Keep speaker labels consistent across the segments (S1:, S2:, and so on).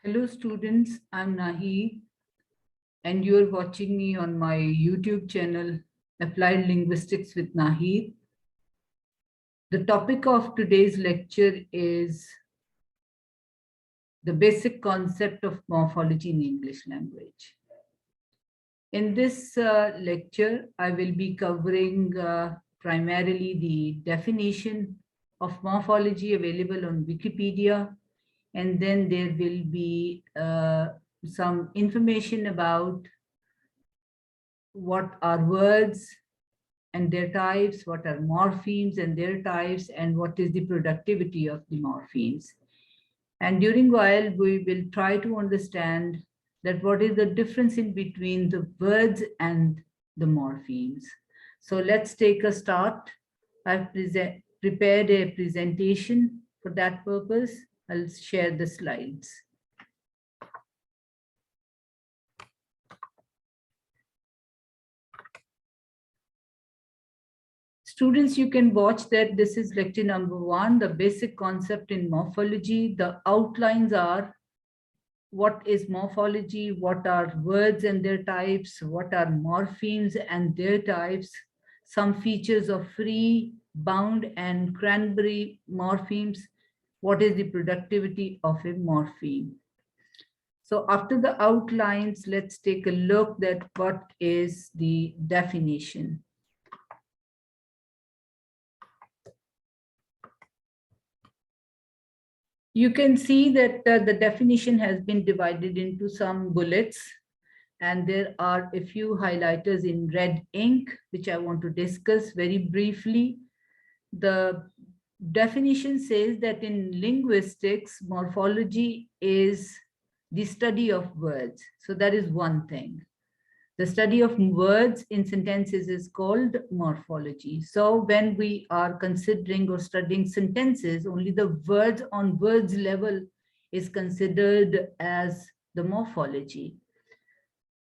S1: Hello students, I'm Naheed and you're watching me on my YouTube channel, Applied Linguistics with Naheed. The topic of today's lecture is the basic concept of morphology in English language. In this lecture, I will be covering primarily the definition of morphology available on Wikipedia, and then there will be some information about what are words and their types, what are morphemes and their types, and what is the productivity of the morphemes. And during while, we will try to understand that what is the difference in between the words and the morphemes. So let's take a start. I've prepared a presentation for that purpose. I'll share the slides. Students, you can watch that this is lecture number 1, the basic concept in morphology. The outlines are what is morphology, what are words and their types, what are morphemes and their types, some features of free, bound and cranberry morphemes, what is the productivity of a morpheme. So after the outlines, let's take a look at what is the definition. You can see that the definition has been divided into some bullets, and there are a few highlighters in red ink, which I want to discuss very briefly. The definition says that in linguistics, morphology is the study of words. So that is one thing. The study of words in sentences is called morphology. So when we are considering or studying sentences, only the words on words level is considered as the morphology.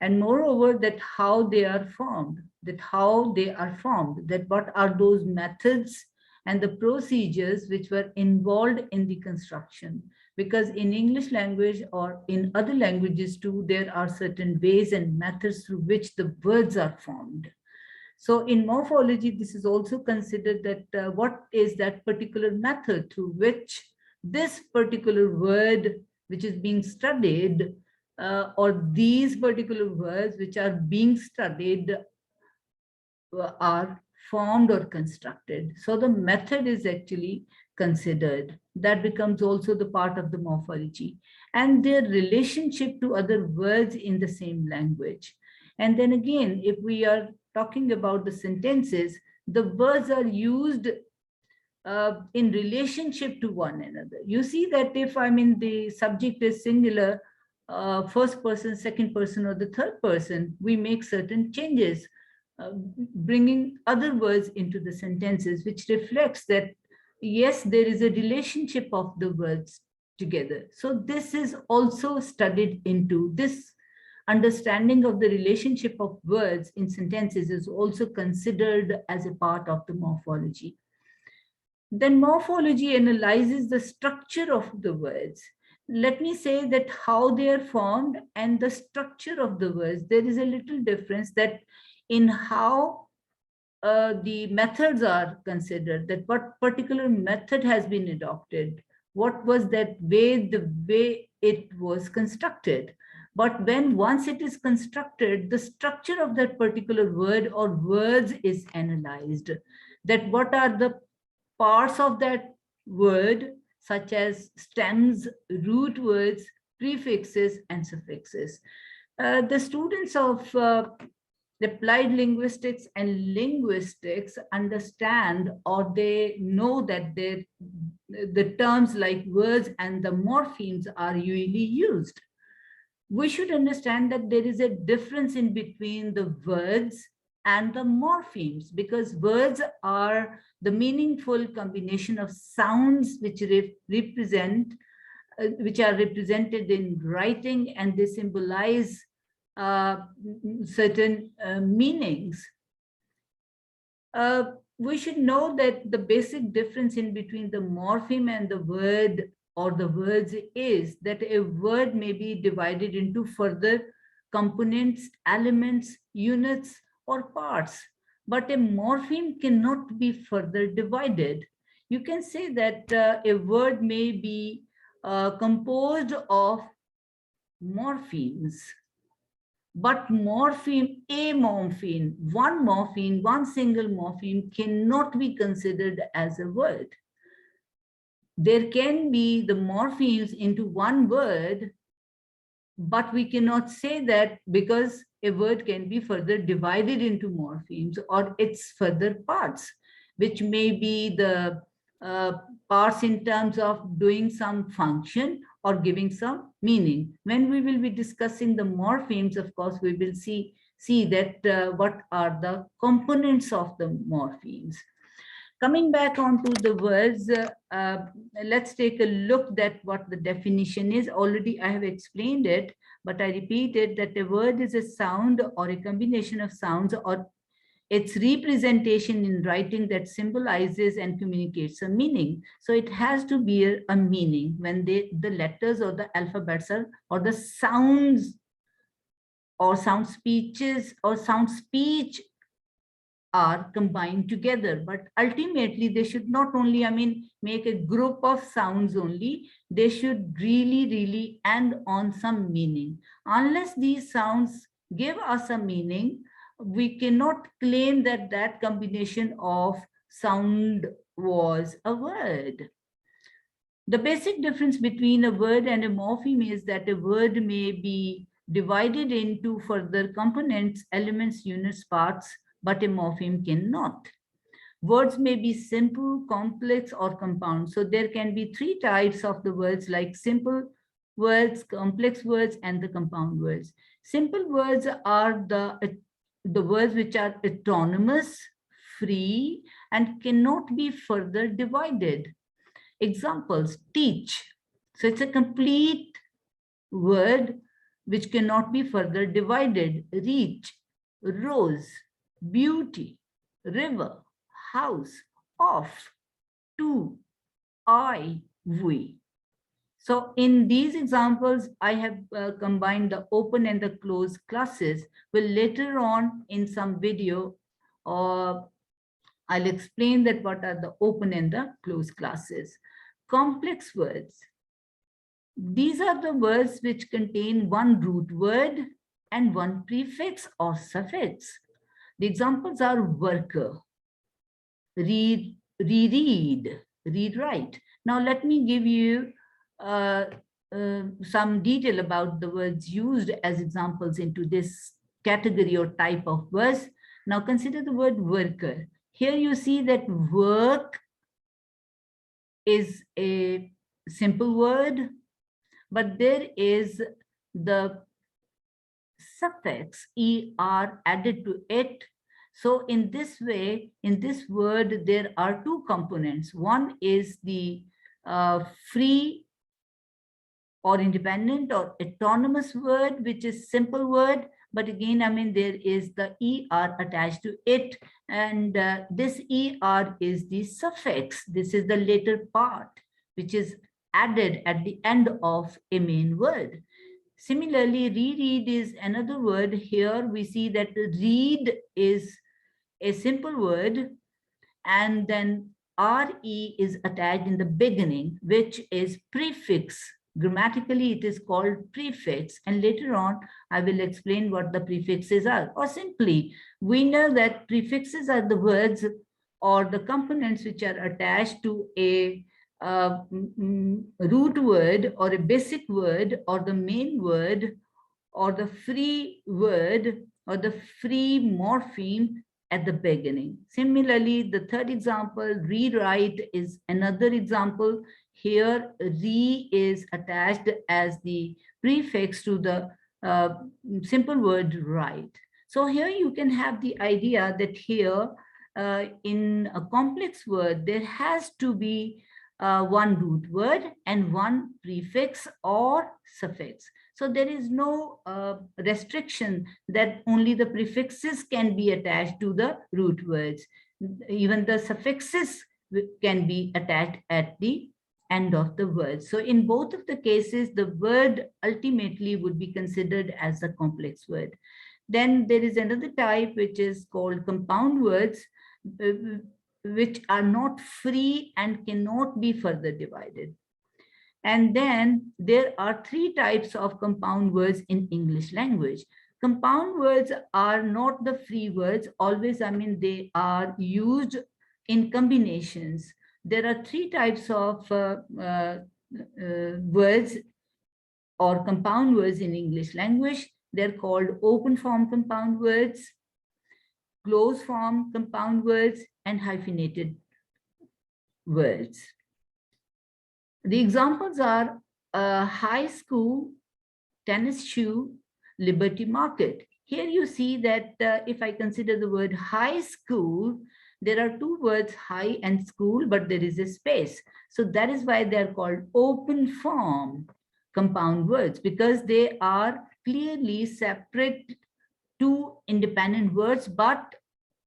S1: And moreover, that how they are formed, that what are those methods and the procedures which were involved in the construction. Because in English language or in other languages too, there are certain ways and methods through which the words are formed. So in morphology, this is also considered that what is that particular method through which this particular word which is being studied or these particular words which are being studied are formed or constructed. So the method is actually considered. That becomes also the part of the morphology and their relationship to other words in the same language. And then again, if we are talking about the sentences, the words are used in relationship to one another. You see that if the subject is singular, first person, second person, or the third person, we make certain changes, bringing other words into the sentences, which reflects that, yes, there is a relationship of the words together. So this is also studied into this understanding of the relationship of words in sentences is also considered as a part of the morphology. Then morphology analyzes the structure of the words. Let me say that how they are formed and the structure of the words, there is a little difference that in how the methods are considered, that what particular method has been adopted, what was that way, the way it was constructed. But when once it is constructed, the structure of that particular word or words is analyzed, that what are the parts of that word, such as stems, root words, prefixes, and suffixes. The students of applied linguistics and linguistics understand, or they know that the terms like words and the morphemes are usually used. We should understand that there is a difference in between the words and the morphemes, because words are the meaningful combination of sounds which represent, which are represented in writing, and they symbolize certain meanings. We should know that the basic difference in between the morpheme and the word or the words is that a word may be divided into further components, elements, units, or parts, but a morpheme cannot be further divided. You can say that a word may be composed of morphemes, but morpheme, one single morpheme cannot be considered as a word. There can be the morphemes into one word, but we cannot say that because a word can be further divided into morphemes or its further parts, which may be the uh, parts in terms of doing some function or giving some meaning. When we will be discussing the morphemes, of course, we will see that what are the components of the morphemes. Coming back onto the words, let's take a look at what the definition is. Already I have explained it, but I repeat it, that a word is a sound or a combination of sounds or its representation in writing that symbolizes and communicates a meaning. So it has to be a meaning when the letters or the alphabets are, or the sounds or sound speeches or sound speech are combined together, but ultimately they should not only, make a group of sounds only, they should really end on some meaning. Unless these sounds give us a meaning, we cannot claim that that combination of sound was a word. The basic difference between a word and a morpheme is that a word may be divided into further components, elements, units, parts, but a morpheme cannot. Words may be simple, complex, or compound. So there can be three types of the words, like simple words, complex words, and the compound words. Simple words are the words which are autonomous, free, and cannot be further divided. Examples: teach. So it's a complete word which cannot be further divided. Reach, rose, beauty, river, house, off, to, I, we. So in these examples, I have combined the open and the closed classes. Will later on in some video, I'll explain that what are the open and the closed classes. Complex words. These are the words which contain one root word and one prefix or suffix. The examples are worker, read, reread, read, write. Now let me give you some detail about the words used as examples into this category or type of words. Now consider the word worker. Here you see that work is a simple word, but there is the suffix er added to it. So in this way, in this word, there are two components. One is the free or independent or autonomous word, which is simple word. But again, there is the er attached to it. And this er is the suffix. This is the later part, which is added at the end of a main word. Similarly, reread is another word. Here we see that read is a simple word, and then re is attached in the beginning, which is prefix. Grammatically, it is called prefix, and later on, I will explain what the prefixes are. Or simply, we know that prefixes are the words or the components which are attached to a root word or a basic word or the main word or the free word or the free morpheme at the beginning. Similarly, the third example, rewrite, is another example. Here, re is attached as the prefix to the simple word write. So here you can have the idea that here in a complex word, there has to be one root word and one prefix or suffix. So there is no restriction that only the prefixes can be attached to the root words. Even the suffixes can be attached at the end of the word. So in both of the cases, the word ultimately would be considered as a complex word. Then there is another type which is called compound words, uh, which are not free and cannot be further divided. And then there are three types of compound words in English language. Compound words are not the free words. Always, I mean, they are used in combinations. There are three types of words or compound words in English language. They're called open form compound words, closed form compound words, and hyphenated words. The examples are high school, tennis shoe, Liberty Market. Here you see that if I consider the word high school, there are two words, high and school, but there is a space. So that is why they're called open form compound words, because they are clearly separate two independent words, but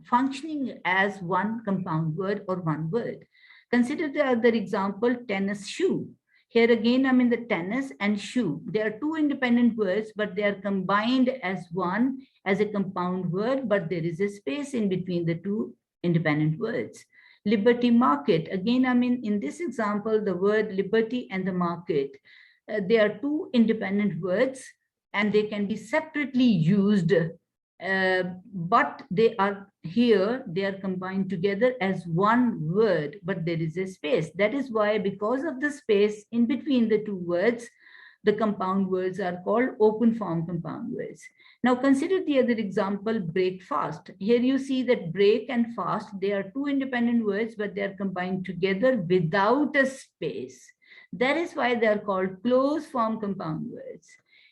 S1: functioning as one compound word or one word. Consider the other example, tennis shoe. Here again, I mean the tennis and shoe. They are two independent words, but they are combined as one, as a compound word, but there is a space in between the two independent words. Liberty market. Again, I mean, in this example, the word liberty and the market, they are two independent words and they can be separately used, but they are here, they are combined together as one word, but there is a space. That is why, because of the space in between the two words, the compound words are called open form compound words. Now consider the other example, break fast. Here you see that break and fast, they are two independent words, but they are combined together without a space. That is why they are called closed form compound words.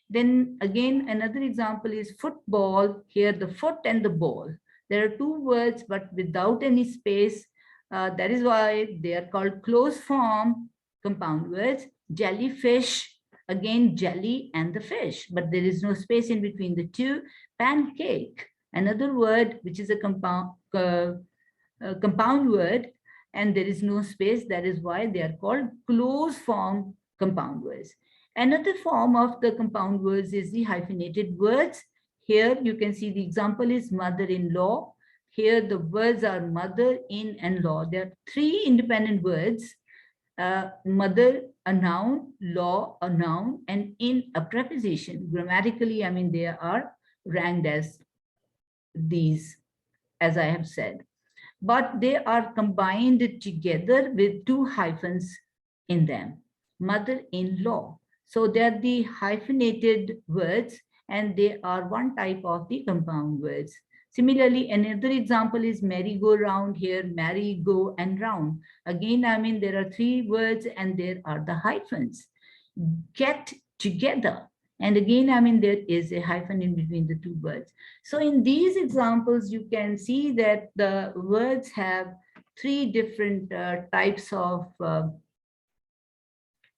S1: Then again, another example is football. Here, the foot and the ball. There are two words, but without any space. That is why they are called closed form compound words. Jellyfish, again, jelly and the fish, but there is no space in between the two. Pancake, another word which is a compound word, and there is no space. That is why they are called closed form compound words. Another form of the compound words is the hyphenated words. Here you can see the example is mother-in-law. Here the words are mother, in, and law. There are three independent words. Mother, a noun, law, a noun, and in, a preposition. Grammatically, I mean, they are ranked as these, as I have said. But they are combined together with two hyphens in them. Mother-in-law. So they are the hyphenated words, and they are one type of the compound words. Similarly, another example is merry-go-round. Here, marry, go, and round. Again, I mean, there are three words and there are the hyphens. Get together. And again, I mean, there is a hyphen in between the two words. So in these examples, you can see that the words have three different types of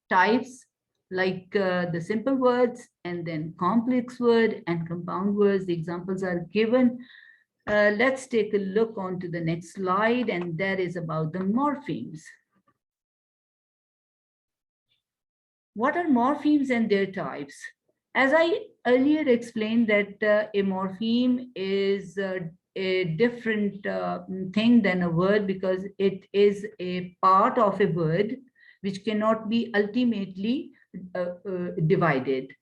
S1: types, like the simple words and then complex word and compound words. The examples are given. Let's take a look on to the next slide, and that is about the morphemes. What are morphemes and their types? As I earlier explained that a morpheme is a different thing than a word, because it is a part of a word which cannot be ultimately divided.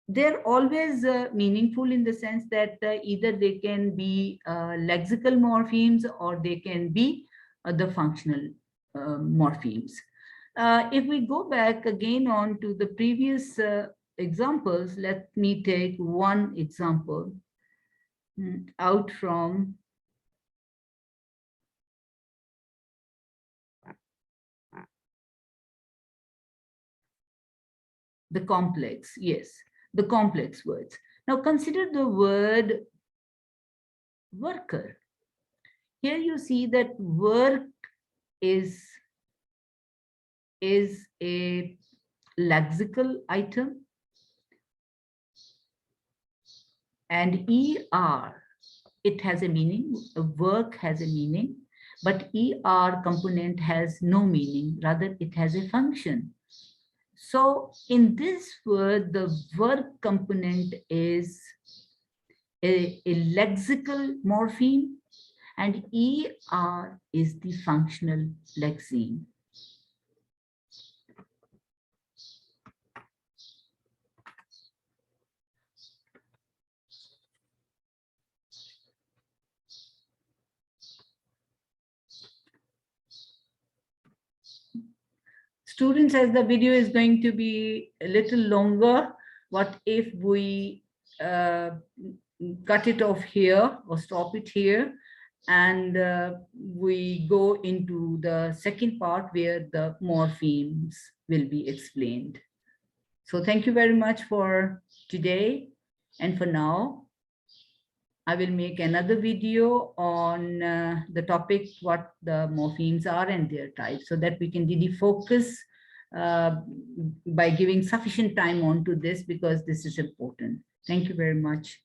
S1: They're always meaningful in the sense that either they can be lexical morphemes or they can be the functional morphemes. If we go back again on to the previous examples, let me take one example out from the complex, yes, the complex words. Now consider the word worker. Here you see that work is a lexical item, and ER, it has a meaning, work has a meaning, but ER component has no meaning, rather it has a function. So in this word, the verb component is a lexical morpheme, and ER is the functional lexeme. Students, as the video is going to be a little longer, what if we cut it off here or stop it here, and we go into the second part where the morphemes will be explained. So thank you very much for today. And for now, I will make another video on the topic, what the morphemes are and their types, so that we can really focus by giving sufficient time onto this, because this is important. Thank you very much.